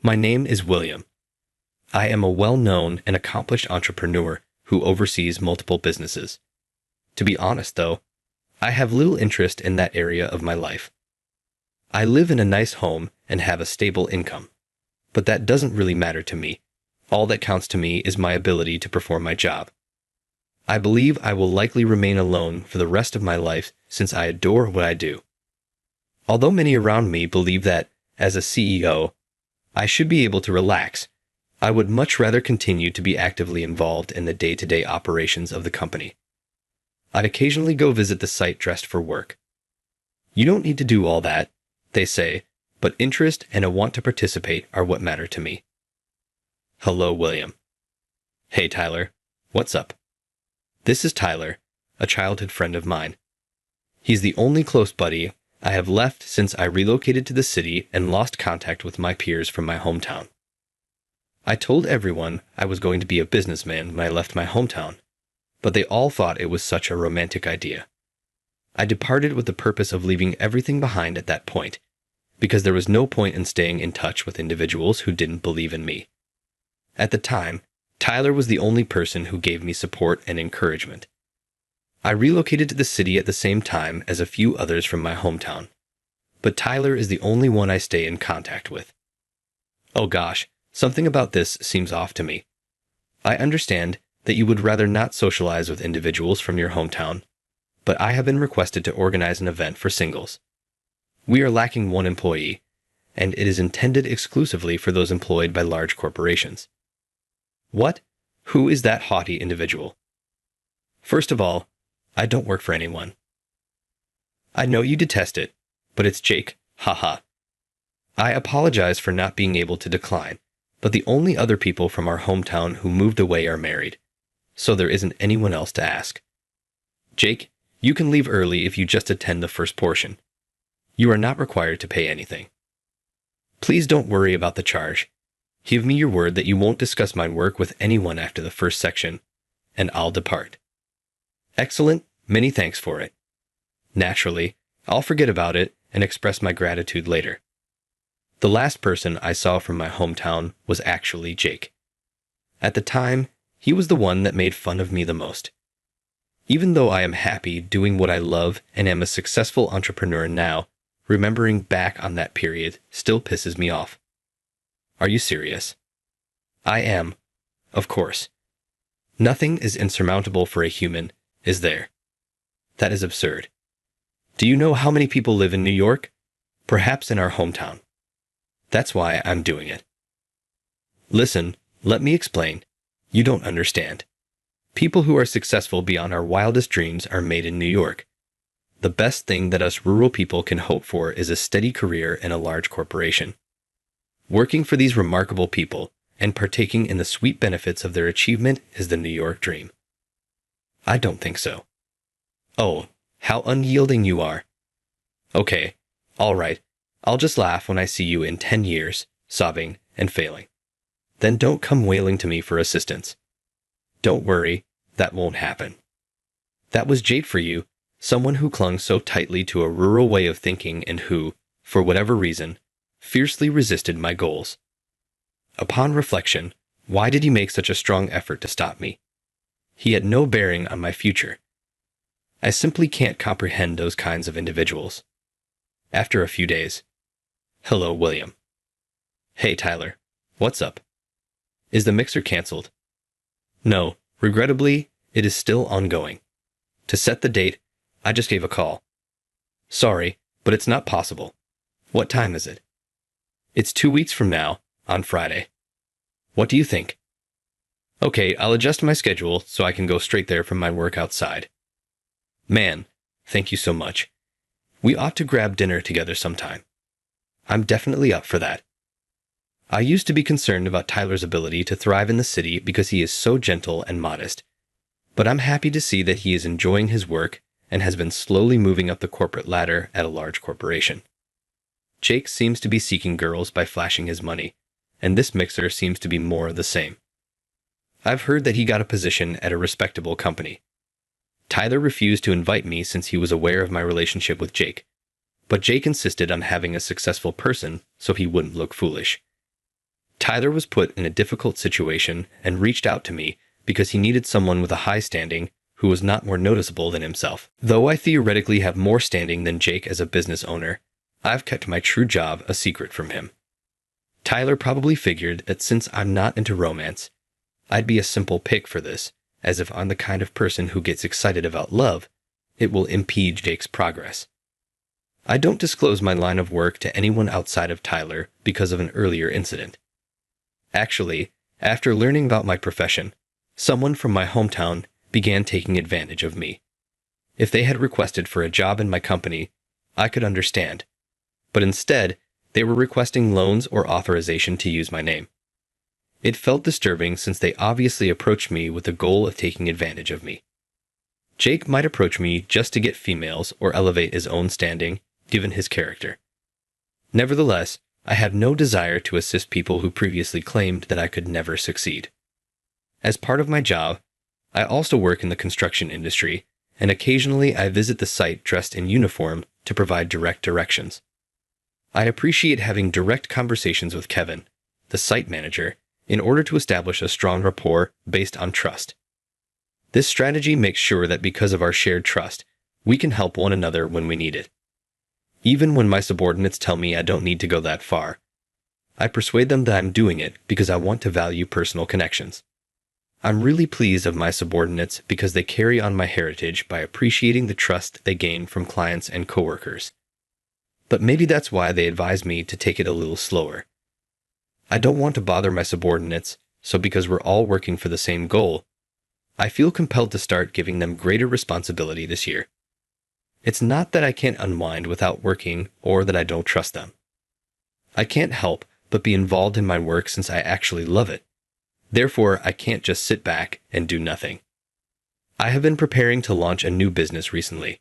My name is William. I am a well-known and accomplished entrepreneur who oversees multiple businesses. To be honest, though, I have little interest in that area of my life. I live in a nice home and have a stable income, but that doesn't really matter to me. All that counts to me is my ability to perform my job. I believe I will likely remain alone for the rest of my life since I adore what I do. Although many around me believe that, as a CEO, I should be able to relax, I would much rather continue to be actively involved in the day-to-day operations of the company. I'd occasionally go visit the site dressed for work. You don't need to do all that, they say, but interest and a want to participate are what matter to me. Hello, William. Hey, Tyler. What's up? This is Tyler, a childhood friend of mine. He's the only close buddy I have left since I relocated to the city and lost contact with my peers from my hometown. I told everyone I was going to be a businessman when I left my hometown, but they all thought it was such a romantic idea. I departed with the purpose of leaving everything behind at that point, because there was no point in staying in touch with individuals who didn't believe in me. At the time, Tyler was the only person who gave me support and encouragement. I relocated to the city at the same time as a few others from my hometown, but Tyler is the only one I stay in contact with. Oh gosh, something about this seems off to me. I understand that you would rather not socialize with individuals from your hometown, but I have been requested to organize an event for singles. We are lacking one employee, and it is intended exclusively for those employed by large corporations. What? Who is that haughty individual? First of all, I don't work for anyone. I know you detest it, but it's Jake, haha. I apologize for not being able to decline, but the only other people from our hometown who moved away are married, so there isn't anyone else to ask. Jake, you can leave early if you just attend the first portion. You are not required to pay anything. Please don't worry about the charge. Give me your word that you won't discuss my work with anyone after the first section, and I'll depart. Excellent, many thanks for it. Naturally, I'll forget about it and express my gratitude later. The last person I saw from my hometown was actually Jake. At the time, he was the one that made fun of me the most. Even though I am happy doing what I love and am a successful entrepreneur now, remembering back on that period still pisses me off. Are you serious? I am, of course. Nothing is insurmountable for a human, is there? That is absurd. Do you know how many people live in New York? Perhaps in our hometown. That's why I'm doing it. Listen, let me explain. You don't understand. People who are successful beyond our wildest dreams are made in New York. The best thing that us rural people can hope for is a steady career in a large corporation. Working for these remarkable people and partaking in the sweet benefits of their achievement is the New York dream. I don't think so. Oh, how unyielding you are. Okay, all right, I'll just laugh when I see you in 10 years, sobbing and failing. Then don't come wailing to me for assistance. Don't worry, that won't happen. That was Jade for you, someone who clung so tightly to a rural way of thinking and who, for whatever reason, fiercely resisted my goals. Upon reflection, why did he make such a strong effort to stop me? He had no bearing on my future. I simply can't comprehend those kinds of individuals. After a few days. Hello, William. Hey, Tyler. What's up? Is the mixer canceled? No, regrettably, it is still ongoing. To set the date, I just gave a call. Sorry, but it's not possible. What time is it? It's 2 weeks from now, on Friday. What do you think? Okay, I'll adjust my schedule so I can go straight there from my work outside. Man, thank you so much. We ought to grab dinner together sometime. I'm definitely up for that. I used to be concerned about Tyler's ability to thrive in the city because he is so gentle and modest, but I'm happy to see that he is enjoying his work and has been slowly moving up the corporate ladder at a large corporation. Jake seems to be seeking girls by flashing his money, and this mixer seems to be more of the same. I've heard that he got a position at a respectable company. Tyler refused to invite me since he was aware of my relationship with Jake, but Jake insisted on having a successful person so he wouldn't look foolish. Tyler was put in a difficult situation and reached out to me because he needed someone with a high standing who was not more noticeable than himself. Though I theoretically have more standing than Jake as a business owner, I've kept my true job a secret from him. Tyler probably figured that since I'm not into romance, I'd be a simple pick for this, as if I'm the kind of person who gets excited about love, it will impede Jake's progress. I don't disclose my line of work to anyone outside of Tyler because of an earlier incident. Actually, after learning about my profession, someone from my hometown began taking advantage of me. If they had requested for a job in my company, I could understand, but instead, they were requesting loans or authorization to use my name. It felt disturbing since they obviously approached me with the goal of taking advantage of me. Jake might approach me just to get females or elevate his own standing, given his character. Nevertheless, I have no desire to assist people who previously claimed that I could never succeed. As part of my job, I also work in the construction industry, and occasionally I visit the site dressed in uniform to provide direct directions. I appreciate having direct conversations with Kevin, the site manager, in order to establish a strong rapport based on trust. This strategy makes sure that because of our shared trust, we can help one another when we need it. Even when my subordinates tell me I don't need to go that far, I persuade them that I'm doing it because I want to value personal connections. I'm really pleased of my subordinates because they carry on my heritage by appreciating the trust they gain from clients and coworkers. But maybe that's why they advise me to take it a little slower. I don't want to bother my subordinates, so because we're all working for the same goal, I feel compelled to start giving them greater responsibility this year. It's not that I can't unwind without working or that I don't trust them. I can't help but be involved in my work since I actually love it. Therefore, I can't just sit back and do nothing. I have been preparing to launch a new business recently.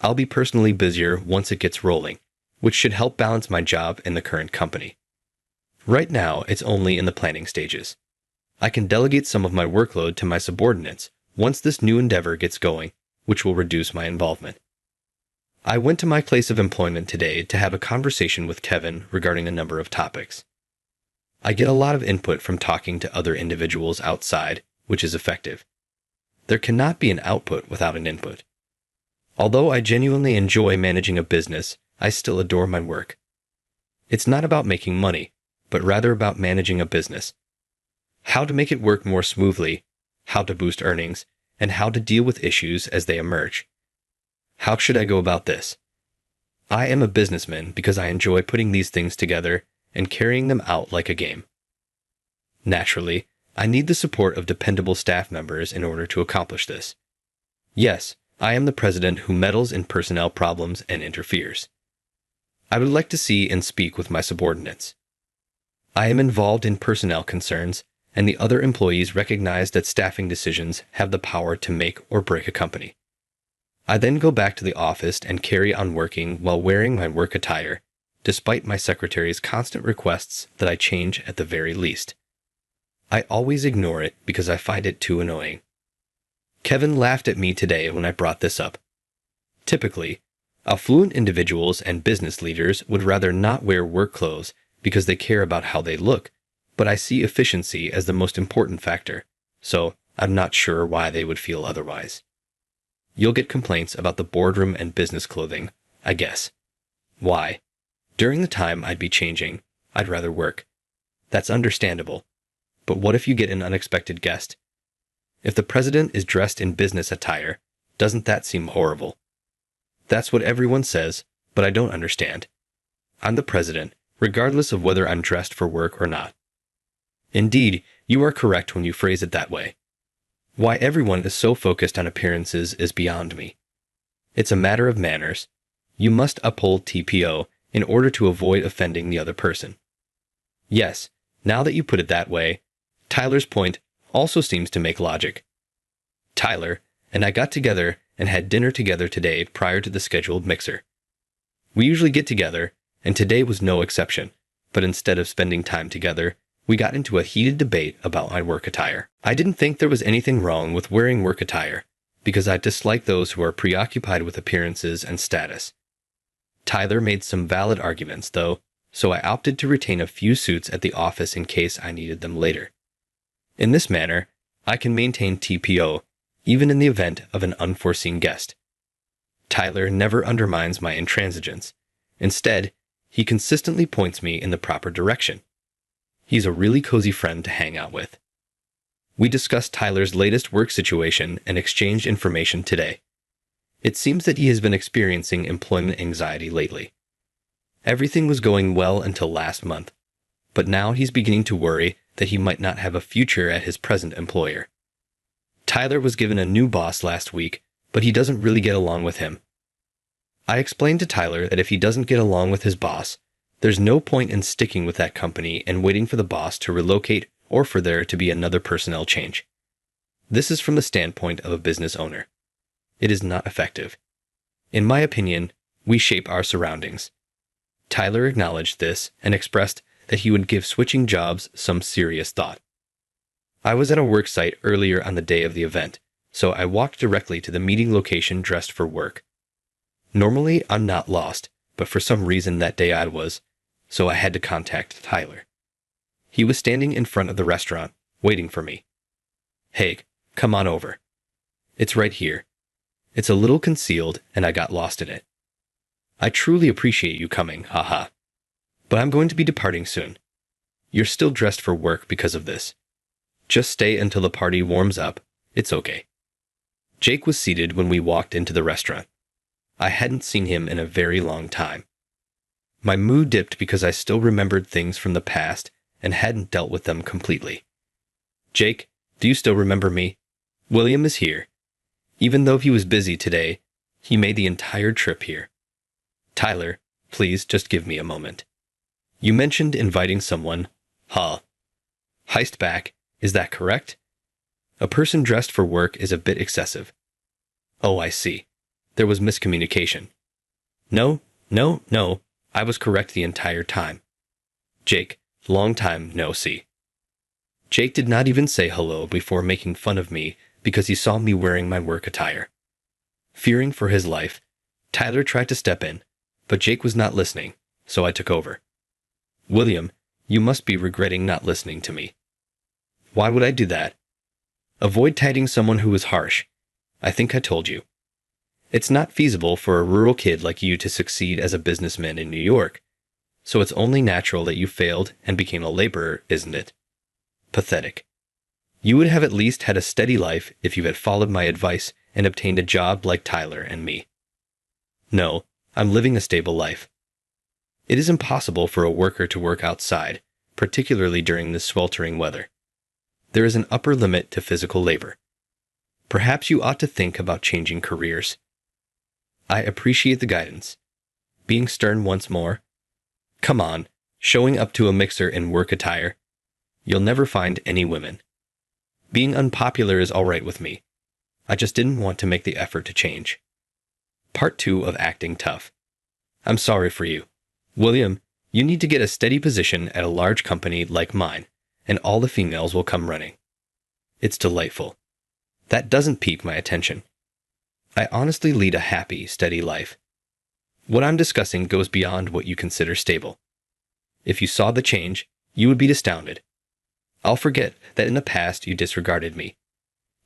I'll be personally busier once it gets rolling, which should help balance my job in the current company. Right now, it's only in the planning stages. I can delegate some of my workload to my subordinates once this new endeavor gets going, which will reduce my involvement. I went to my place of employment today to have a conversation with Kevin regarding a number of topics. I get a lot of input from talking to other individuals outside, which is effective. There cannot be an output without an input. Although I genuinely enjoy managing a business, I still adore my work. It's not about making money, but rather about managing a business. How to make it work more smoothly, how to boost earnings, and how to deal with issues as they emerge. How should I go about this? I am a businessman because I enjoy putting these things together and carrying them out like a game. Naturally, I need the support of dependable staff members in order to accomplish this. Yes, I am the president who meddles in personnel problems and interferes. I would like to see and speak with my subordinates. I am involved in personnel concerns, and the other employees recognize that staffing decisions have the power to make or break a company. I then go back to the office and carry on working while wearing my work attire, despite my secretary's constant requests that I change at the very least. I always ignore it because I find it too annoying. Kevin laughed at me today when I brought this up. Typically, affluent individuals and business leaders would rather not wear work clothes because they care about how they look, but I see efficiency as the most important factor, so I'm not sure why they would feel otherwise. You'll get complaints about the boardroom and business clothing, I guess. Why? During the time I'd be changing, I'd rather work. That's understandable. But what if you get an unexpected guest? If the president is dressed in business attire, doesn't that seem horrible? That's what everyone says, but I don't understand. I'm the president, regardless of whether I'm dressed for work or not. Indeed, you are correct when you phrase it that way. Why everyone is so focused on appearances is beyond me. It's a matter of manners. You must uphold TPO in order to avoid offending the other person. Yes, now that you put it that way, Tyler's point also seems to make logic. Tyler and I got together and had dinner together today prior to the scheduled mixer. We usually get together, and today was no exception, but instead of spending time together, we got into a heated debate about my work attire. I didn't think there was anything wrong with wearing work attire, because I dislike those who are preoccupied with appearances and status. Tyler made some valid arguments, though, so I opted to retain a few suits at the office in case I needed them later. In this manner, I can maintain TPO, even in the event of an unforeseen guest. Tyler never undermines my intransigence. Instead, he consistently points me in the proper direction. He's a really cozy friend to hang out with. We discussed Tyler's latest work situation and exchanged information today. It seems that he has been experiencing employment anxiety lately. Everything was going well until last month, but now he's beginning to worry that he might not have a future at his present employer. Tyler was given a new boss last week, but he doesn't really get along with him. I explained to Tyler that if he doesn't get along with his boss, there's no point in sticking with that company and waiting for the boss to relocate or for there to be another personnel change. This is from the standpoint of a business owner. It is not effective. In my opinion, we shape our surroundings. Tyler acknowledged this and expressed that he would give switching jobs some serious thought. I was at a work site earlier on the day of the event, so I walked directly to the meeting location dressed for work. Normally, I'm not lost, but for some reason that day I was, so I had to contact Tyler. He was standing in front of the restaurant, waiting for me. "Hey, come on over. It's right here. It's a little concealed, and I got lost in it. I truly appreciate you coming, haha. But I'm going to be departing soon. You're still dressed for work because of this. Just stay until the party warms up. It's okay." Jake was seated when we walked into the restaurant. I hadn't seen him in a very long time. My mood dipped because I still remembered things from the past and hadn't dealt with them completely. "Jake, do you still remember me? William is here. Even though he was busy today, he made the entire trip here. Tyler, please just give me a moment. You mentioned inviting someone, huh? Heist back, is that correct? A person dressed for work is a bit excessive. Oh, I see. There was miscommunication. No, I was correct the entire time. Jake, long time no see." Jake did not even say hello before making fun of me because he saw me wearing my work attire. Fearing for his life, Tyler tried to step in, but Jake was not listening, so I took over. "William, you must be regretting not listening to me." "Why would I do that?" "Avoid titing someone who is harsh. I think I told you. It's not feasible for a rural kid like you to succeed as a businessman in New York, so it's only natural that you failed and became a laborer, isn't it? Pathetic. You would have at least had a steady life if you had followed my advice and obtained a job like Tyler and me. No, I'm living a stable life. It is impossible for a worker to work outside, particularly during this sweltering weather. There is an upper limit to physical labor. Perhaps you ought to think about changing careers. I appreciate the guidance. Being stern once more. Come on, showing up to a mixer in work attire. You'll never find any women. Being unpopular is all right with me. I just didn't want to make the effort to change. Part 2 of acting tough. I'm sorry for you. William, you need to get a steady position at a large company like mine, and all the females will come running. It's delightful. That doesn't pique my attention. I honestly lead a happy, steady life. What I'm discussing goes beyond what you consider stable. If you saw the change, you would be astounded. I'll forget that in the past you disregarded me.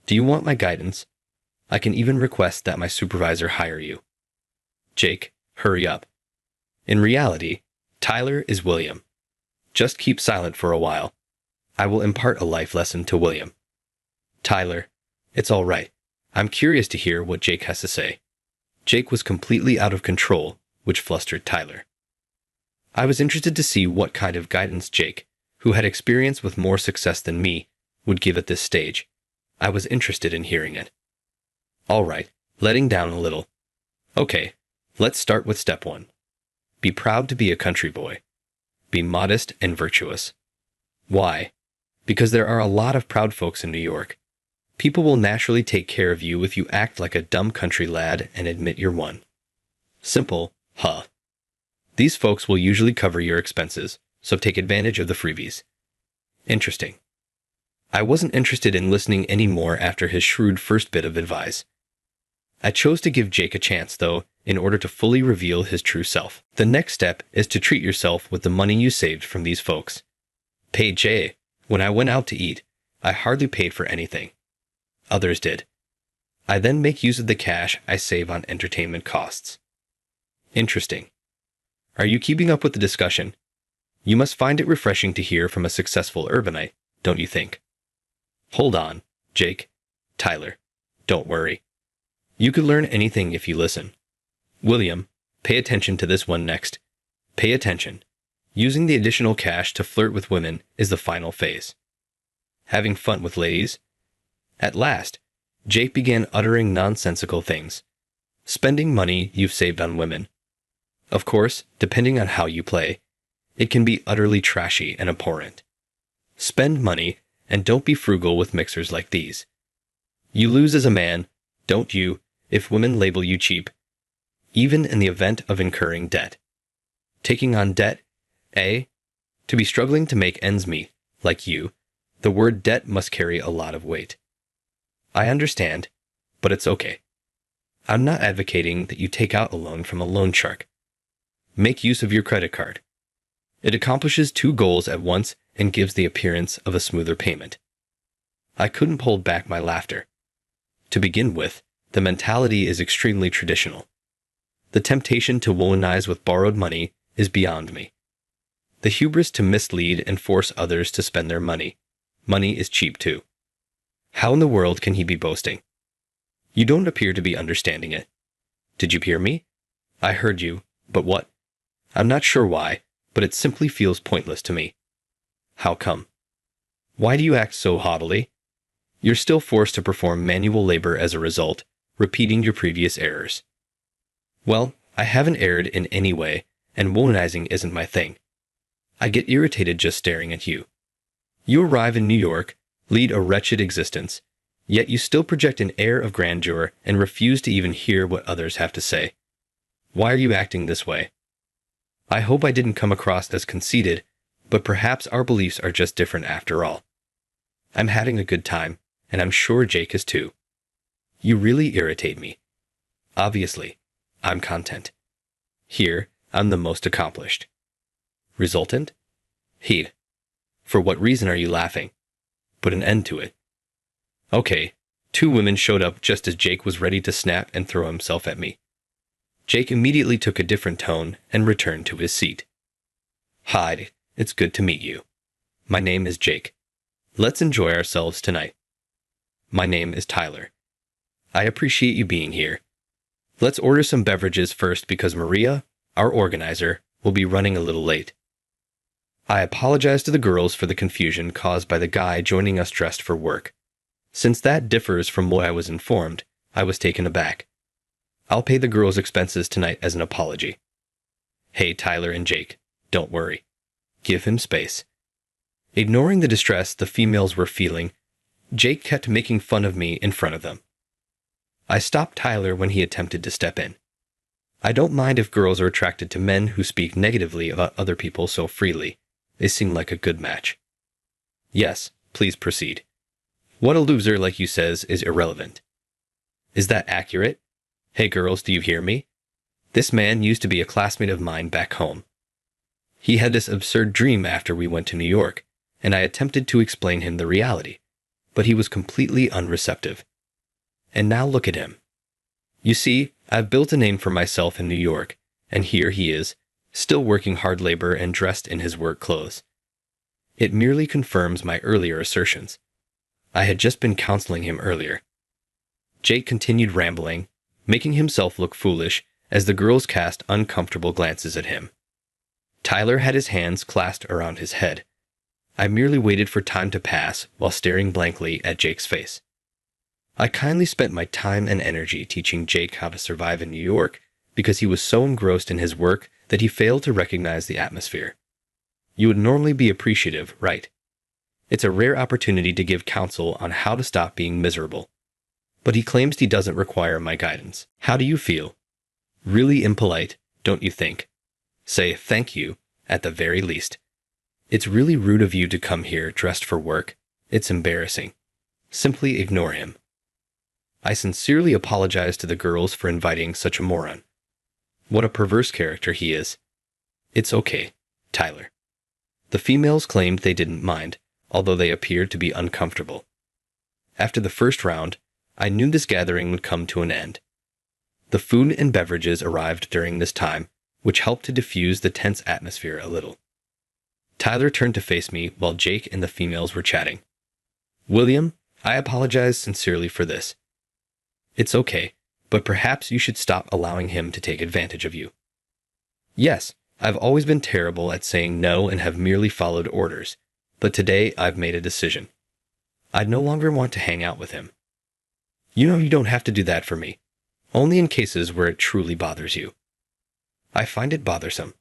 Do you want my guidance? I can even request that my supervisor hire you. Jake, hurry up. In reality, Tyler is William. Just keep silent for a while. I will impart a life lesson to William. Tyler, it's all right. I'm curious to hear what Jake has to say. Jake was completely out of control, which flustered Tyler. I was interested to see what kind of guidance Jake, who had experience with more success than me, would give at this stage. I was interested in hearing it. All right, letting down a little. Okay, let's start with step 1. Be proud to be a country boy. Be modest and virtuous. Why? Because there are a lot of proud folks in New York. People will naturally take care of you if you act like a dumb country lad and admit you're one. Simple, huh? These folks will usually cover your expenses, so take advantage of the freebies. Interesting. I wasn't interested in listening any more after his shrewd first bit of advice. I chose to give Jake a chance, though, in order to fully reveal his true self. The next step is to treat yourself with the money you saved from these folks. Pay Jay. When I went out to eat, I hardly paid for anything. Others did. I then make use of the cash I save on entertainment costs. Interesting. Are you keeping up with the discussion? You must find it refreshing to hear from a successful urbanite, don't you think? Hold on, Jake. Tyler. Don't worry. You could learn anything if you listen. William, pay attention to this one next. Pay attention. Using the additional cash to flirt with women is the final phase. Having fun with ladies? At last, Jake began uttering nonsensical things. Spending money you've saved on women. Of course, depending on how you play, it can be utterly trashy and abhorrent. Spend money and don't be frugal with mixers like these. You lose as a man, don't you, if women label you cheap, even in the event of incurring debt. Taking on debt, eh? To be struggling to make ends meet, like you, the word debt must carry a lot of weight. I understand, but it's okay. I'm not advocating that you take out a loan from a loan shark. Make use of your credit card. It accomplishes two goals at once and gives the appearance of a smoother payment. I couldn't hold back my laughter. To begin with, the mentality is extremely traditional. The temptation to wollenize with borrowed money is beyond me. The hubris to mislead and force others to spend their money. Money is cheap too. How in the world can he be boasting? You don't appear to be understanding it. Did you hear me? I heard you, but what? I'm not sure why, but it simply feels pointless to me. How come? Why do you act so haughtily? You're still forced to perform manual labor as a result, repeating your previous errors. Well, I haven't erred in any way, and womanizing isn't my thing. I get irritated just staring at you. You arrive in New York, lead a wretched existence, yet you still project an air of grandeur and refuse to even hear what others have to say. Why are you acting this way? I hope I didn't come across as conceited, but perhaps our beliefs are just different after all. I'm having a good time, and I'm sure Jake is too. You really irritate me. Obviously, I'm content. Here, I'm the most accomplished. Resultant? Heed. For what reason are you laughing? Put an end to it. Okay, two women showed up just as Jake was ready to snap and throw himself at me. Jake immediately took a different tone and returned to his seat. Hi, it's good to meet you. My name is Jake. Let's enjoy ourselves tonight. My name is Tyler. I appreciate you being here. Let's order some beverages first because Maria, our organizer, will be running a little late. I apologize to the girls for the confusion caused by the guy joining us dressed for work. Since that differs from what I was informed, I was taken aback. I'll pay the girls' expenses tonight as an apology. Hey, Tyler and Jake, don't worry. Give him space. Ignoring the distress the females were feeling, Jake kept making fun of me in front of them. I stopped Tyler when he attempted to step in. I don't mind if girls are attracted to men who speak negatively about other people so freely. They seem like a good match. Yes, please proceed. What a loser like you says is irrelevant. Is that accurate? Hey girls, do you hear me? This man used to be a classmate of mine back home. He had this absurd dream after we went to New York, and I attempted to explain him the reality, but he was completely unreceptive. And now look at him. You see, I've built a name for myself in New York, and here he is, still working hard labor and dressed in his work clothes. It merely confirms my earlier assertions. I had just been counseling him earlier. Jake continued rambling, making himself look foolish as the girls cast uncomfortable glances at him. Tyler had his hands clasped around his head. I merely waited for time to pass while staring blankly at Jake's face. I kindly spent my time and energy teaching Jake how to survive in New York because he was so engrossed in his work that he failed to recognize the atmosphere. You would normally be appreciative, right? It's a rare opportunity to give counsel on how to stop being miserable. But he claims he doesn't require my guidance. How do you feel? Really impolite, don't you think? Say thank you, at the very least. It's really rude of you to come here dressed for work. It's embarrassing. Simply ignore him. I sincerely apologize to the girls for inviting such a moron. What a perverse character he is. It's okay, Tyler. The females claimed they didn't mind, although they appeared to be uncomfortable. After the first round, I knew this gathering would come to an end. The food and beverages arrived during this time, which helped to diffuse the tense atmosphere a little. Tyler turned to face me while Jake and the females were chatting. William, I apologize sincerely for this. It's okay, but perhaps you should stop allowing him to take advantage of you. Yes, I've always been terrible at saying no and have merely followed orders, but today I've made a decision. I no longer want to hang out with him. You know you don't have to do that for me, only in cases where it truly bothers you. I find it bothersome.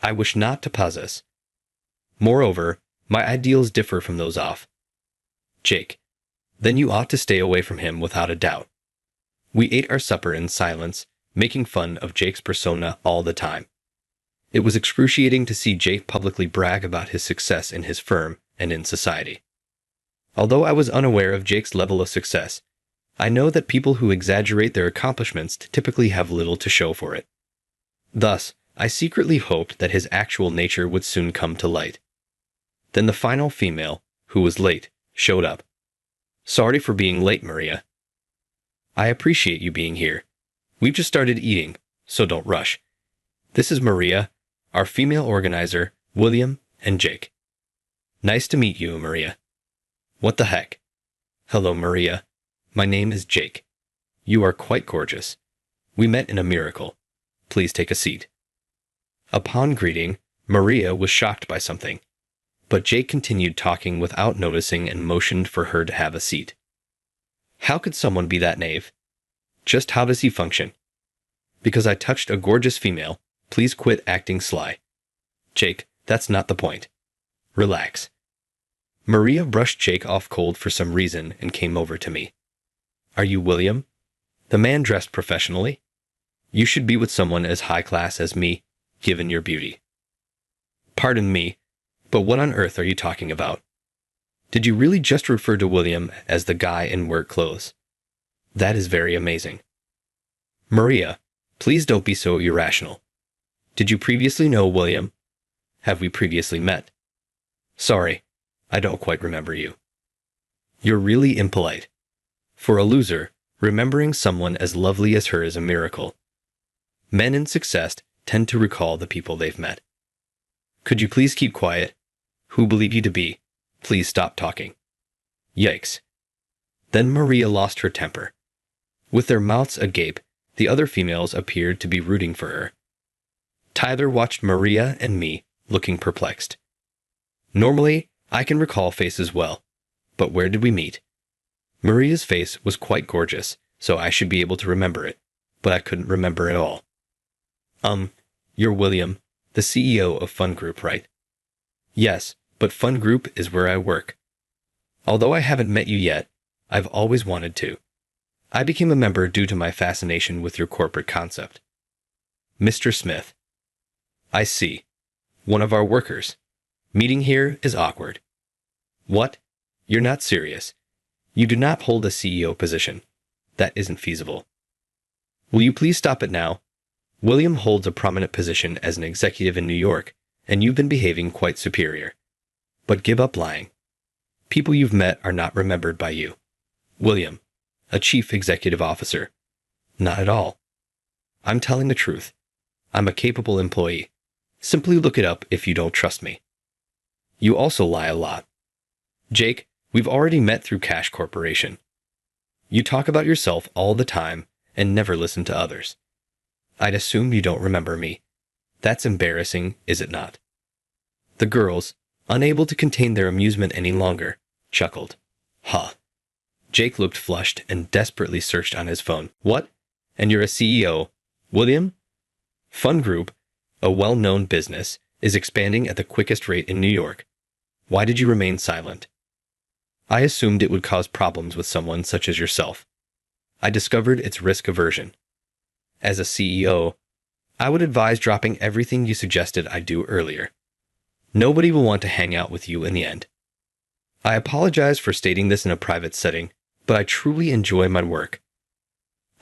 I wish not to possess. Moreover, my ideals differ from those of Jake. Then you ought to stay away from him without a doubt. We ate our supper in silence, making fun of Jake's persona all the time. It was excruciating to see Jake publicly brag about his success in his firm and in society. Although I was unaware of Jake's level of success, I know that people who exaggerate their accomplishments typically have little to show for it. Thus, I secretly hoped that his actual nature would soon come to light. Then the final female, who was late, showed up. Sorry for being late, Maria. I appreciate you being here. We've just started eating, so don't rush. This is Maria, our female organizer, William, and Jake. Nice to meet you, Maria. What the heck? Hello, Maria. My name is Jake. You are quite gorgeous. We met in a miracle. Please take a seat. Upon greeting, Maria was shocked by something, but Jake continued talking without noticing and motioned for her to have a seat. How could someone be that naive? Just how does he function? Because I touched a gorgeous female, please quit acting sly. Jake, that's not the point. Relax. Maria brushed Jake off cold for some reason and came over to me. Are you William? The man dressed professionally. You should be with someone as high class as me, given your beauty. Pardon me, but what on earth are you talking about? Did you really just refer to William as the guy in work clothes? That is very amazing. Maria, please don't be so irrational. Did you previously know William? Have we previously met? Sorry, I don't quite remember you. You're really impolite. For a loser, remembering someone as lovely as her is a miracle. Men in success tend to recall the people they've met. Could you please keep quiet? Who believe you to be? Please stop talking. Yikes. Then Maria lost her temper. With their mouths agape, the other females appeared to be rooting for her. Tyler watched Maria and me, looking perplexed. Normally, I can recall faces well, but where did we meet? Maria's face was quite gorgeous, so I should be able to remember it, but I couldn't remember at all. You're William, the CEO of Fun Group, right? Yes, but Fun Group is where I work. Although I haven't met you yet, I've always wanted to. I became a member due to my fascination with your corporate concept. Mr. Smith. I see. One of our workers. Meeting here is awkward. What? You're not serious. You do not hold a CEO position. That isn't feasible. Will you please stop it now? William holds a prominent position as an executive in New York, and you've been behaving quite superior. But give up lying. People you've met are not remembered by you. William, a chief executive officer. Not at all. I'm telling the truth. I'm a capable employee. Simply look it up if you don't trust me. You also lie a lot. Jake, we've already met through Cash Corporation. You talk about yourself all the time and never listen to others. I'd assume you don't remember me. That's embarrassing, is it not? The girls, unable to contain their amusement any longer, chuckled. Huh. Jake looked flushed and desperately searched on his phone. What? And you're a CEO? William? Fun Group, a well-known business, is expanding at the quickest rate in New York. Why did you remain silent? I assumed it would cause problems with someone such as yourself. I discovered its risk aversion. As a CEO, I would advise dropping everything you suggested I do earlier. Nobody will want to hang out with you in the end. I apologize for stating this in a private setting, but I truly enjoy my work,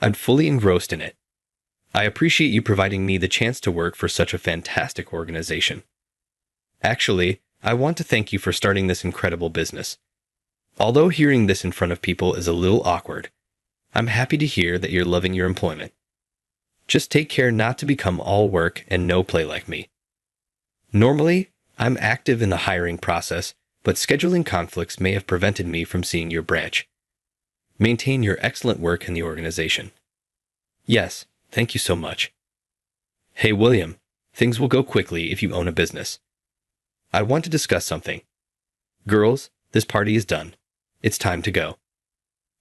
I'm fully engrossed in it. I appreciate you providing me the chance to work for such a fantastic organization. Actually, I want to thank you for starting this incredible business. Although hearing this in front of people is a little awkward, I'm happy to hear that you're loving your employment. Just take care not to become all work and no play like me. Normally, I'm active in the hiring process, but scheduling conflicts may have prevented me from seeing your branch. Maintain your excellent work in the organization. Yes, thank you so much. Hey, William, things will go quickly if you own a business. I want to discuss something. Girls, this party is done. It's time to go.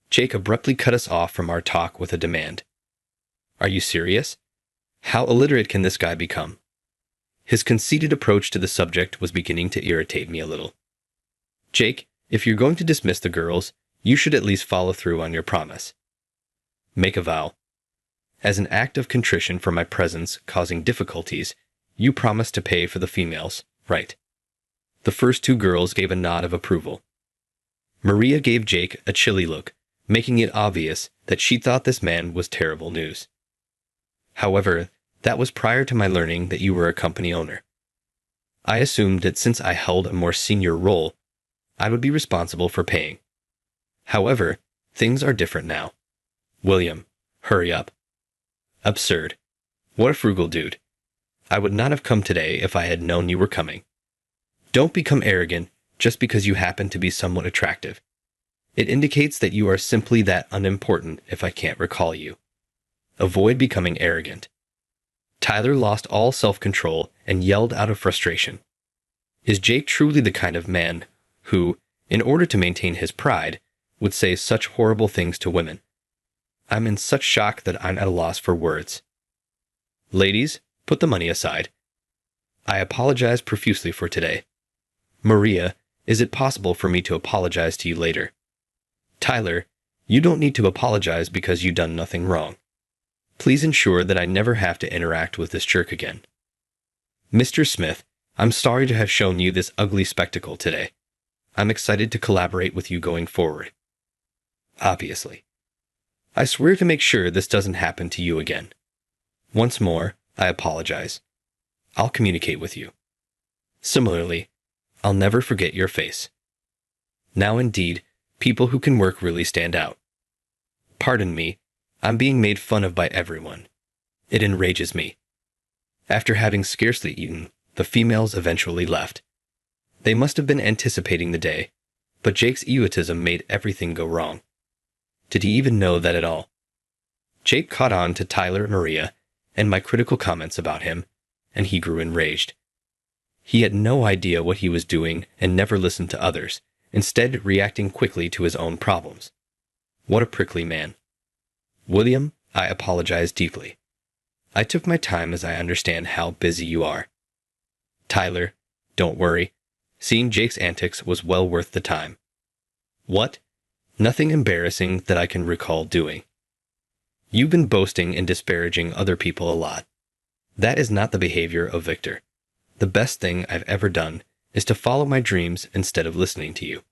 Jake abruptly cut us off from our talk with a demand. Are you serious? How illiterate can this guy become? His conceited approach to the subject was beginning to irritate me a little. Jake, if you're going to dismiss the girls, you should at least follow through on your promise. Make a vow. As an act of contrition for my presence causing difficulties, you promised to pay for the females, right? The first two girls gave a nod of approval. Maria gave Jake a chilly look, making it obvious that she thought this man was terrible news. However, that was prior to my learning that you were a company owner. I assumed that since I held a more senior role, I would be responsible for paying. However, things are different now. William, hurry up. Absurd. What a frugal dude. I would not have come today if I had known you were coming. Don't become arrogant just because you happen to be somewhat attractive. It indicates that you are simply that unimportant if I can't recall you. Avoid becoming arrogant. Tyler lost all self-control and yelled out of frustration. Is Jake truly the kind of man who, in order to maintain his pride, would say such horrible things to women? I'm in such shock that I'm at a loss for words. Ladies, put the money aside. I apologize profusely for today. Maria, is it possible for me to apologize to you later? Tyler, you don't need to apologize because you've done nothing wrong. Please ensure that I never have to interact with this jerk again. Mr. Smith, I'm sorry to have shown you this ugly spectacle today. I'm excited to collaborate with you going forward. Obviously. I swear to make sure this doesn't happen to you again. Once more, I apologize. I'll communicate with you. Similarly, I'll never forget your face. Now indeed, people who can work really stand out. Pardon me, I'm being made fun of by everyone. It enrages me. After having scarcely eaten, the females eventually left. They must have been anticipating the day, but Jake's egotism made everything go wrong. Did he even know that at all? Jake caught on to Tyler and Maria and my critical comments about him, and he grew enraged. He had no idea what he was doing and never listened to others, instead reacting quickly to his own problems. What a prickly man. William, I apologize deeply. I took my time as I understand how busy you are. Tyler, don't worry. Seeing Jake's antics was well worth the time. What? Nothing embarrassing that I can recall doing. You've been boasting and disparaging other people a lot. That is not the behavior of Victor. The best thing I've ever done is to follow my dreams instead of listening to you.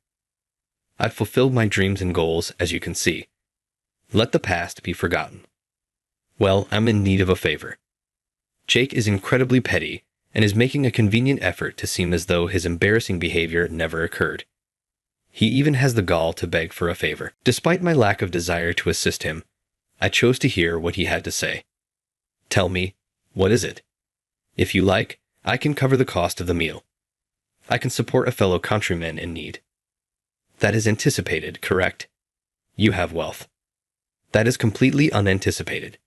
I've fulfilled my dreams and goals, as you can see. Let the past be forgotten. Well, I'm in need of a favor. Jake is incredibly petty and is making a convenient effort to seem as though his embarrassing behavior never occurred. He even has the gall to beg for a favor. Despite my lack of desire to assist him, I chose to hear what he had to say. Tell me, what is it? If you like, I can cover the cost of the meal. I can support a fellow countryman in need. That is anticipated, correct? You have wealth. That is completely unanticipated.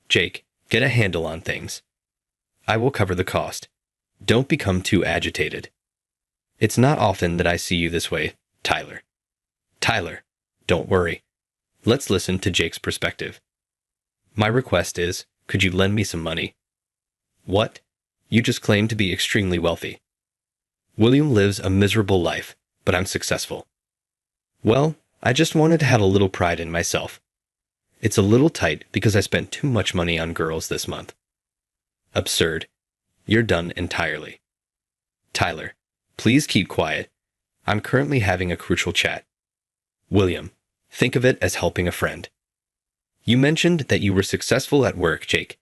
Jake, get a handle on things. I will cover the cost. Don't become too agitated. It's not often that I see you this way, Tyler. Tyler, don't worry. Let's listen to Jake's perspective. My request is, could you lend me some money? What? You just claim to be extremely wealthy. William lives a miserable life, but I'm successful. Well, I just wanted to have a little pride in myself. It's a little tight because I spent too much money on girls this month. Absurd. You're done entirely. Tyler, please keep quiet. I'm currently having a crucial chat. William, think of it as helping a friend. You mentioned that you were successful at work, Jake.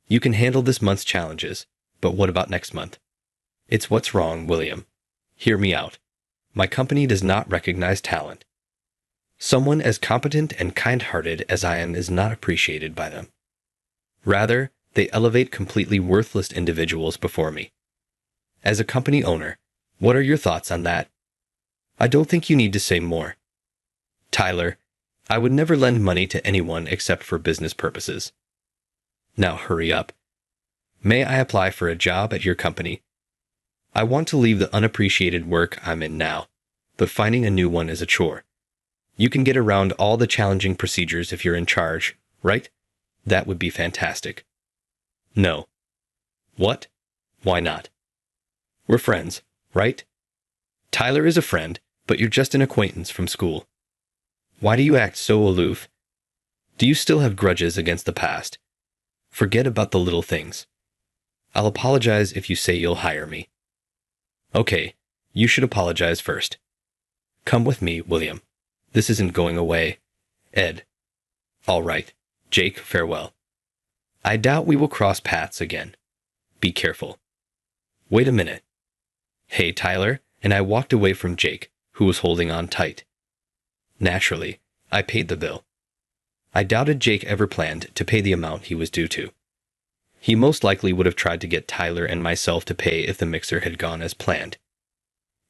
You can handle this month's challenges, but what about next month? It's what's wrong, William. Hear me out. My company does not recognize talent. Someone as competent and kind-hearted as I am is not appreciated by them. Rather, they elevate completely worthless individuals before me. As a company owner, what are your thoughts on that? I don't think you need to say more. Tyler, I would never lend money to anyone except for business purposes. Now hurry up. May I apply for a job at your company? I want to leave the unappreciated work I'm in now, but finding a new one is a chore. You can get around all the challenging procedures if you're in charge, right? That would be fantastic. No. What? Why not? We're friends, right? Tyler is a friend, but you're just an acquaintance from school. Why do you act so aloof? Do you still have grudges against the past? Forget about the little things. I'll apologize if you say you'll hire me. Okay, you should apologize first. Come with me, William. This isn't going away. Ed. All right. Jake, farewell. I doubt we will cross paths again. Be careful. Wait a minute. Hey, Tyler, and I walked away from Jake, who was holding on tight. Naturally, I paid the bill. I doubted Jake ever planned to pay the amount he was due to. He most likely would have tried to get Tyler and myself to pay if the mixer had gone as planned.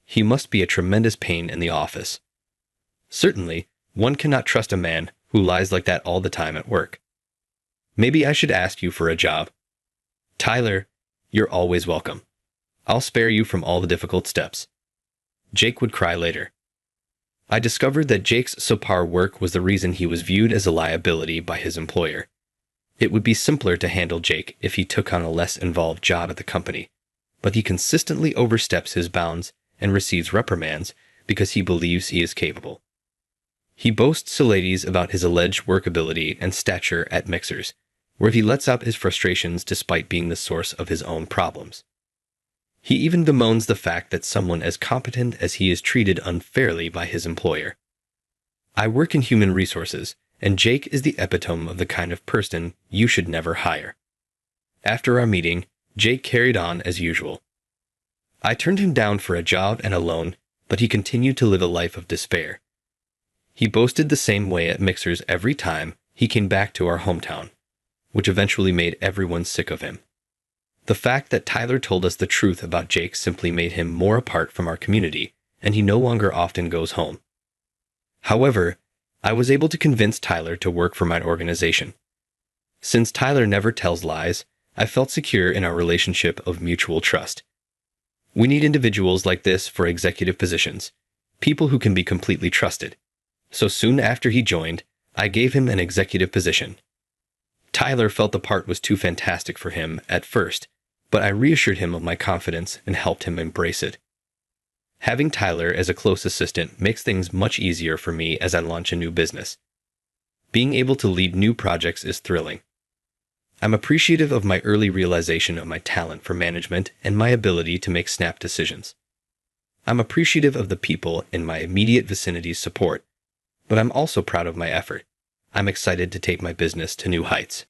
He must be a tremendous pain in the office. Certainly, one cannot trust a man who lies like that all the time at work. Maybe I should ask you for a job. Tyler, you're always welcome. I'll spare you from all the difficult steps. Jake would cry later. I discovered that Jake's subpar work was the reason he was viewed as a liability by his employer. It would be simpler to handle Jake if he took on a less involved job at the company, but he consistently oversteps his bounds and receives reprimands because he believes he is capable. He boasts to ladies about his alleged workability and stature at mixers, where he lets out his frustrations despite being the source of his own problems. He even bemoans the fact that someone as competent as he is treated unfairly by his employer. I work in human resources, and Jake is the epitome of the kind of person you should never hire. After our meeting, Jake carried on as usual. I turned him down for a job and a loan, but he continued to live a life of despair. He boasted the same way at mixers every time he came back to our hometown, which eventually made everyone sick of him. The fact that Tyler told us the truth about Jake simply made him more apart from our community, and he no longer often goes home. However, I was able to convince Tyler to work for my organization. Since Tyler never tells lies, I felt secure in our relationship of mutual trust. We need individuals like this for executive positions, people who can be completely trusted. So soon after he joined, I gave him an executive position. Tyler felt the part was too fantastic for him at first, but I reassured him of my confidence and helped him embrace it. Having Tyler as a close assistant makes things much easier for me as I launch a new business. Being able to lead new projects is thrilling. I'm appreciative of my early realization of my talent for management and my ability to make snap decisions. I'm appreciative of the people in my immediate vicinity's support, but I'm also proud of my effort. I'm excited to take my business to new heights.